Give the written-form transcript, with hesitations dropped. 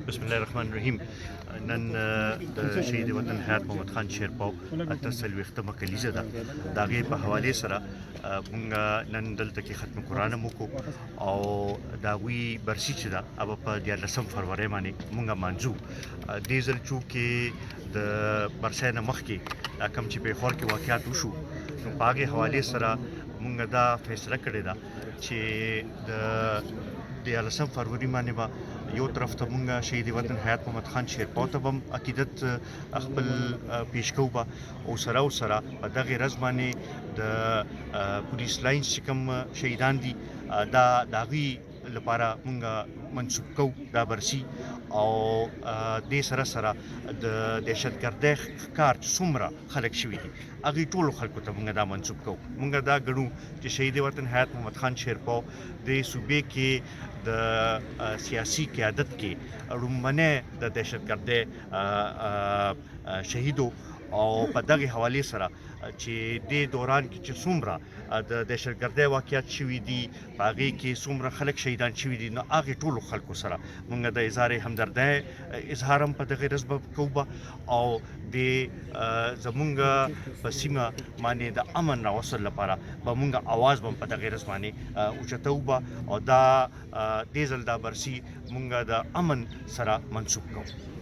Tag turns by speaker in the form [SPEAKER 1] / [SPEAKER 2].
[SPEAKER 1] بسم الله الرحمن الرحیم. نن د شهید وطن حیات محمد خان شیرپاو اته څلوېښتمه کلیزه ده. د هغې په حوالې سره مونږ نن دلته کې ختم قرآن هم وکړو او د هغوی برسي چې ده هغه په 14 فروری باندې مونږ مانځو. دې ځل چونکې د برسۍ نه مخکې دا کوم چې پیښور کې واقعات وشو، نو په هغې حوالې سره مونږ دا فیصله کړې ده چې د 14 فروری باندې به یو طرف ته مونږ شهید وطن حیات محمد خان شیرپاو ته به هم عقیدت خپل پیش کوو به او سره په دغې ورځ باندې د پولیس لاینز چې کوم شهیدان دي دا د هغوی لپاره مونږ منسوب کوو دا برسي، او دې سره د دهشتګردۍ ښکار چې څومره خلک شوي دي هغې ټولو خلکو ته مونږ دا منسوب کوو. مونږ دا ګڼو چې شهید وطن حیات محمد خان شیرپاو د صوبې کې د سیاسي قیادت کې لومړنی د دهشتګردۍ شهید او په دغې حوالې سره چې دې دوران کې چې څومره د دهشتګردۍ واقعات شوي دي، په هغې کې څومره خلک شهیدان شوي دي، نو هغې ټولو خلکو سره مونږ د اظهار همدردۍ اظهار هم په دغې ورځ به کوو به او د زمونږ په سیمه باندې د امن راوستلو لپاره به مونږ اواز به هم په دغې ورځ باندې اوچتوو به او دا دې ځل دا برسي مونږ د امن سره منسوب کوو.